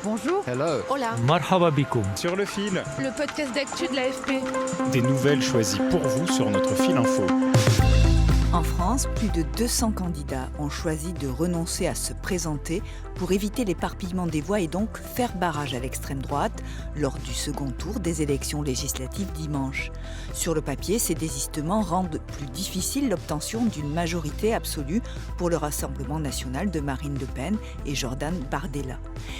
Bonjour. Hello. Hola. Marhaba bikoum. Sur le fil, Le podcast d'actu de l'AFP. des nouvelles choisies pour vous sur notre fil info. En France, plus de 200 candidats ont choisi de renoncer à se présenter pour éviter l'éparpillement des voix et donc faire barrage à l'extrême droite lors du second tour des élections législatives dimanche. Sur le papier, ces désistements rendent plus difficile l'obtention d'une majorité absolue pour le Rassemblement national de Marine Le Pen et Jordan Bardella.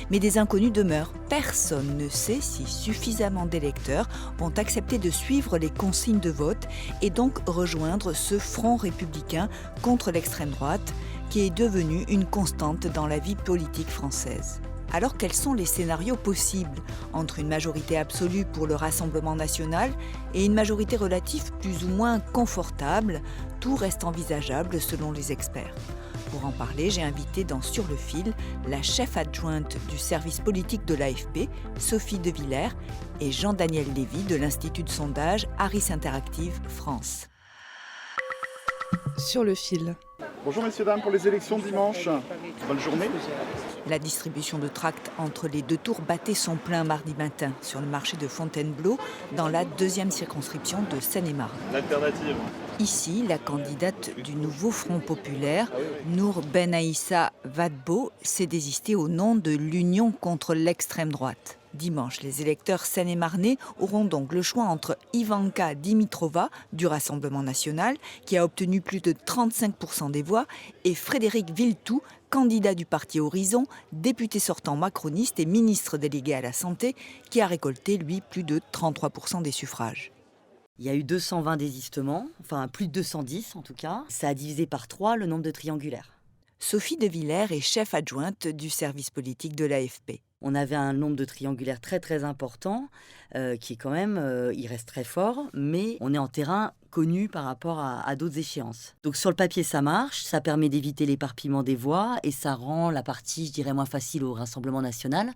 Mais des inconnus demeurent. Personne ne sait si suffisamment d'électeurs vont accepter de suivre les consignes de vote et donc rejoindre ce front républicain contre l'extrême droite qui est devenu une constante dans la vie politique française. Alors quels sont les scénarios possibles entre une majorité absolue pour le Rassemblement national et une majorité relative plus ou moins confortable? Tout reste envisageable selon les experts. Pour en parler, j'ai invité dans Sur le fil la chef adjointe du service politique de l'AFP, Sophie De Villers, et Jean-Daniel Lévy de l'Institut de sondage Harris Interactive France. Sur le fil. Bonjour messieurs, dames, pour les élections de dimanche. Bonne journée. La distribution de tracts entre les deux tours battait son plein mardi matin sur le marché de Fontainebleau dans la deuxième circonscription de Seine-et-Marne. L'alternative. Ici, la candidate du nouveau Front populaire, Nour Benaïssa Vadbo, s'est désistée au nom de l'Union contre l'extrême droite. Dimanche, les électeurs seine-et-marnais auront donc le choix entre Ivanka Dimitrova du Rassemblement national, qui a obtenu plus de 35% des voix, et Frédéric Villetout, candidat du parti Horizon, député sortant macroniste et ministre délégué à la Santé, qui a récolté, lui, plus de 33% des suffrages. Il y a eu 220 désistements, enfin plus de 210 en tout cas. Ça a divisé par 3 le nombre de triangulaires. Sophie De Villers est chef adjointe du service politique de l'AFP. On avait un nombre de triangulaires très très important, qui est quand même, il reste très fort, mais on est en terrain connu par rapport à d'autres échéances. Donc sur le papier ça marche, ça permet d'éviter l'éparpillement des voix et ça rend la partie, je dirais, moins facile au Rassemblement national,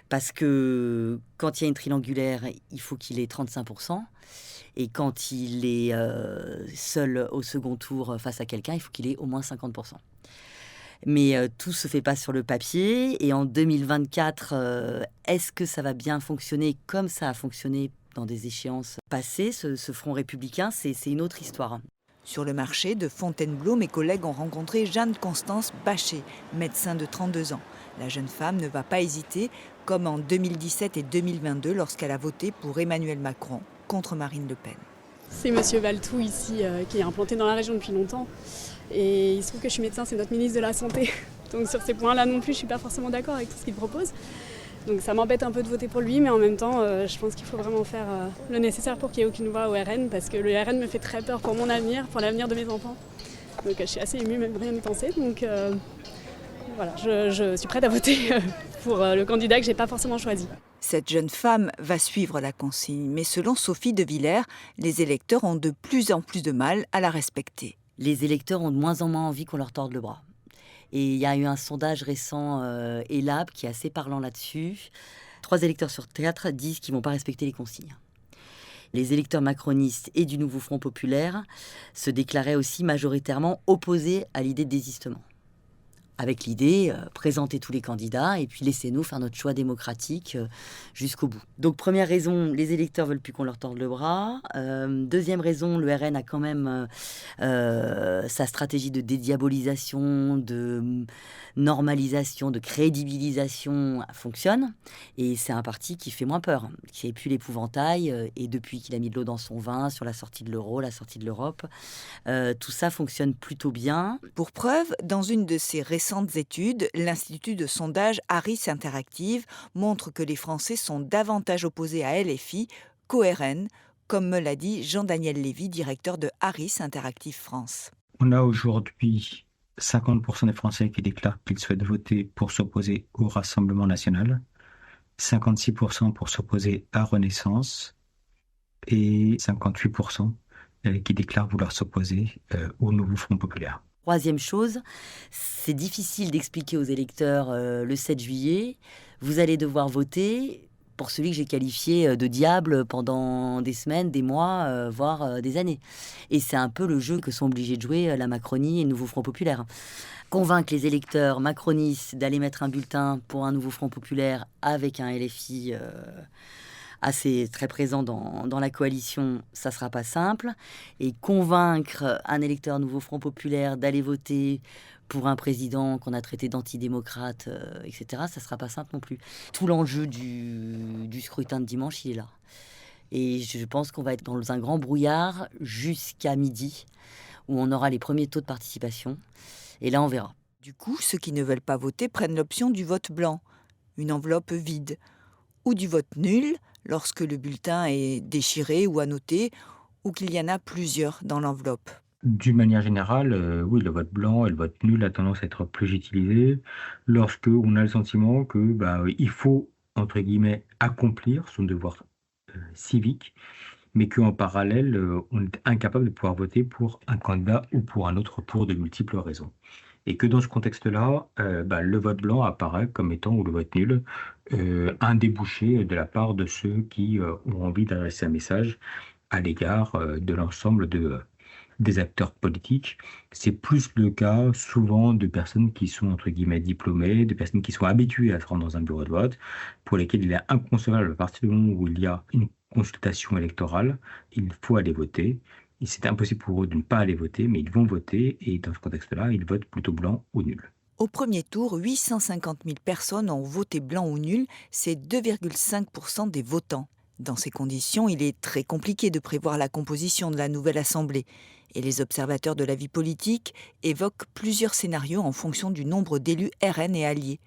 parce que quand il y a une triangulaire, il faut qu'il ait 35%. Et quand il est seul au second tour face à quelqu'un, il faut qu'il ait au moins 50%. Mais tout ne se fait pas sur le papier. Et en 2024, est-ce que ça va bien fonctionner comme ça a fonctionné dans des échéances passées, ce front républicain, c'est une autre histoire. Sur le marché de Fontainebleau, mes collègues ont rencontré Jeanne-Constance Bachet, médecin de 32 ans. La jeune femme ne va pas hésiter, comme en 2017 et 2022, lorsqu'elle a voté pour Emmanuel Macron contre Marine Le Pen. C'est Monsieur Villetout ici qui est implanté dans la région depuis longtemps. Et il se trouve que je suis médecin, c'est notre ministre de la Santé. Donc sur ces points-là non plus, je ne suis pas forcément d'accord avec tout ce qu'il propose. Donc ça m'embête un peu de voter pour lui, mais en même temps, je pense qu'il faut vraiment faire le nécessaire pour qu'il n'y ait aucune voix au RN, parce que le RN me fait très peur pour mon avenir, pour l'avenir de mes enfants. Donc je suis assez émue, même rien de penser. Donc voilà, je suis prête à voter pour le candidat que je n'ai pas forcément choisi. Cette jeune femme va suivre la consigne, mais selon Sophie De Villers, les électeurs ont de plus en plus de mal à la respecter. Les électeurs ont de moins en moins envie qu'on leur torde le bras. Et il y a eu un sondage récent ELAB qui est assez parlant là-dessus. 3 électeurs sur 4 disent qu'ils ne vont pas respecter les consignes. Les électeurs macronistes et du nouveau Front populaire se déclaraient aussi majoritairement opposés à l'idée de désistement. Avec l'idée, présenter tous les candidats et puis laissez-nous faire notre choix démocratique jusqu'au bout. Donc première raison, les électeurs veulent plus qu'on leur torde le bras. Deuxième raison, le RN a quand même sa stratégie de dédiabolisation, de normalisation, de crédibilisation fonctionne. Et c'est un parti qui fait moins peur, qui n'est plus l'épouvantail. Et depuis qu'il a mis de l'eau dans son vin sur la sortie de l'euro, la sortie de l'Europe, tout ça fonctionne plutôt bien. Pour preuve, dans une de ses récentes études, l'Institut de sondage Harris Interactive montre que les Français sont davantage opposés à LFI qu'au RN, comme me l'a dit Jean-Daniel Lévy, directeur de Harris Interactive France. On a aujourd'hui 50% des Français qui déclarent qu'ils souhaitent voter pour s'opposer au Rassemblement national, 56% pour s'opposer à Renaissance et 58% qui déclarent vouloir s'opposer au nouveau Front populaire. Troisième chose, c'est difficile d'expliquer aux électeurs le 7 juillet, vous allez devoir voter pour celui que j'ai qualifié de diable pendant des semaines, des mois, voire des années. Et c'est un peu le jeu que sont obligés de jouer la Macronie et le Nouveau Front Populaire. Convaincre les électeurs macronistes d'aller mettre un bulletin pour un Nouveau Front Populaire avec un LFI assez très présent dans la coalition, ça ne sera pas simple. Et convaincre un électeur Nouveau Front Populaire d'aller voter pour un président qu'on a traité d'antidémocrate, etc., ça ne sera pas simple non plus. Tout l'enjeu du scrutin de dimanche, il est là. Et je pense qu'on va être dans un grand brouillard jusqu'à midi, où on aura les premiers taux de participation. Et là, on verra. Du coup, ceux qui ne veulent pas voter prennent l'option du vote blanc, une enveloppe vide, ou du vote nul, lorsque le bulletin est déchiré ou annoté, ou qu'il y en a plusieurs dans l'enveloppe. D'une manière générale, oui, le vote blanc et le vote nul a tendance à être plus utilisé lorsque on a le sentiment que il faut, entre guillemets, accomplir son devoir civique, mais qu'en parallèle, on est incapable de pouvoir voter pour un candidat ou pour un autre pour de multiples raisons. Et que dans ce contexte-là, le vote blanc apparaît comme étant, ou le vote nul, un débouché de la part de ceux qui ont envie d'adresser un message à l'égard de l'ensemble des acteurs politiques. C'est plus le cas souvent de personnes qui sont entre guillemets diplômées, de personnes qui sont habituées à se rendre dans un bureau de vote, pour lesquelles il est inconcevable à partir du moment où il y a une consultation électorale, il faut aller voter. Et c'est impossible pour eux de ne pas aller voter, mais ils vont voter et dans ce contexte-là, ils votent plutôt blanc ou nul. Au premier tour, 850 000 personnes ont voté blanc ou nul, c'est 2,5% des votants. Dans ces conditions, il est très compliqué de prévoir la composition de la nouvelle Assemblée. Et les observateurs de la vie politique évoquent plusieurs scénarios en fonction du nombre d'élus RN et alliés.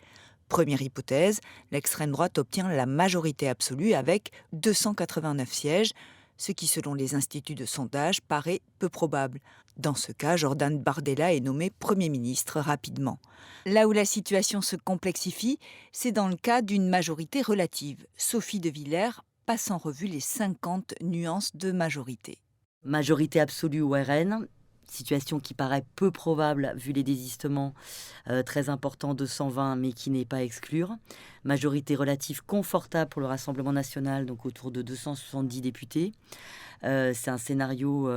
Première hypothèse, l'extrême droite obtient la majorité absolue avec 289 sièges, ce qui, selon les instituts de sondage, paraît peu probable. Dans ce cas, Jordan Bardella est nommé Premier ministre rapidement. Là où la situation se complexifie, c'est dans le cas d'une majorité relative. Sophie de Villers passe en revue les 50 nuances de majorité. Majorité absolue au RN, situation qui paraît peu probable vu les désistements très importants de 120, mais qui n'est pas à exclure. Majorité relative confortable pour le Rassemblement national, donc autour de 270 députés. C'est un scénario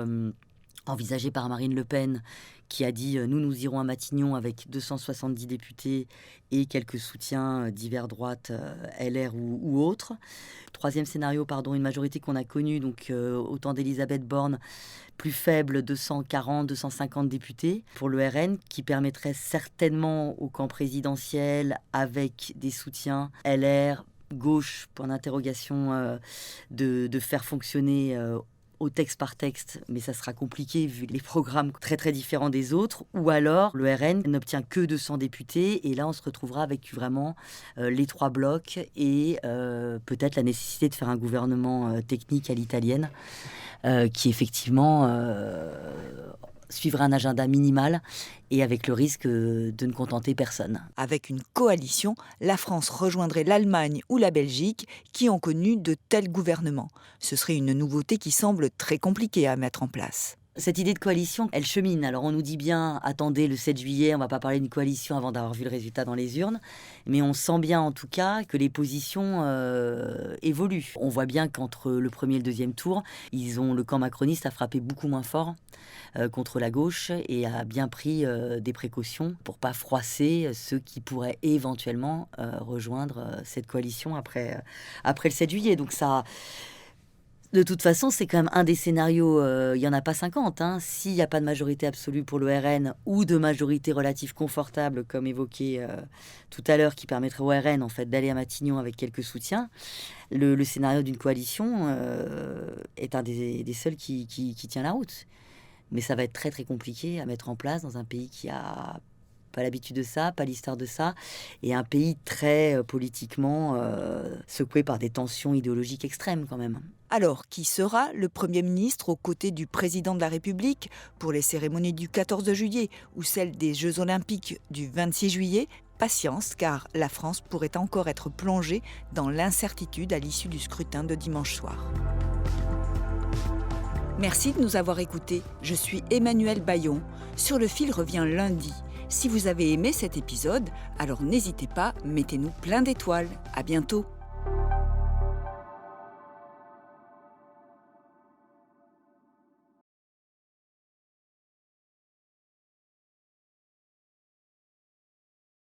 envisagé par Marine Le Pen, qui a dit « nous irons à Matignon avec 270 députés et quelques soutiens divers droites, LR ou autres ». Troisième scénario, une majorité qu'on a connue donc, au temps d'Elisabeth Borne, plus faible, 240, 250 députés pour le RN, qui permettrait certainement au camp présidentiel, avec des soutiens LR, gauche, point d'interrogation, de faire fonctionner au texte par texte, mais ça sera compliqué vu les programmes très très différents des autres, ou alors le RN n'obtient que 200 députés, et là on se retrouvera avec vraiment les trois blocs, et peut-être la nécessité de faire un gouvernement technique à l'italienne, qui effectivement suivra un agenda minimal et avec le risque de ne contenter personne. Avec une coalition, la France rejoindrait l'Allemagne ou la Belgique qui ont connu de tels gouvernements. Ce serait une nouveauté qui semble très compliquée à mettre en place. Cette idée de coalition, elle chemine. Alors on nous dit bien, attendez le 7 juillet, on ne va pas parler d'une coalition avant d'avoir vu le résultat dans les urnes. Mais on sent bien en tout cas que les positions évoluent. On voit bien qu'entre le premier et le deuxième tour, le camp macroniste a frappé beaucoup moins fort contre la gauche et a bien pris des précautions pour ne pas froisser ceux qui pourraient éventuellement rejoindre cette coalition après le 7 juillet. Donc ça... De toute façon, c'est quand même un des scénarios, il n'y en a pas 50. S'il n'y a pas de majorité absolue pour le RN ou de majorité relative confortable, comme évoqué tout à l'heure, qui permettrait au RN en fait, d'aller à Matignon avec quelques soutiens, le scénario d'une coalition est un des seuls qui tient la route. Mais ça va être très très compliqué à mettre en place dans un pays qui a pas l'habitude de ça, pas l'histoire de ça, et un pays très politiquement secoué par des tensions idéologiques extrêmes quand même. Alors, qui sera le Premier ministre aux côtés du Président de la République pour les cérémonies du 14 juillet ou celles des Jeux Olympiques du 26 juillet ? Patience, car la France pourrait encore être plongée dans l'incertitude à l'issue du scrutin de dimanche soir. Merci de nous avoir écoutés. Je suis Emmanuelle Bayon. Sur le fil revient lundi. Si vous avez aimé cet épisode, alors n'hésitez pas, mettez-nous plein d'étoiles. À bientôt.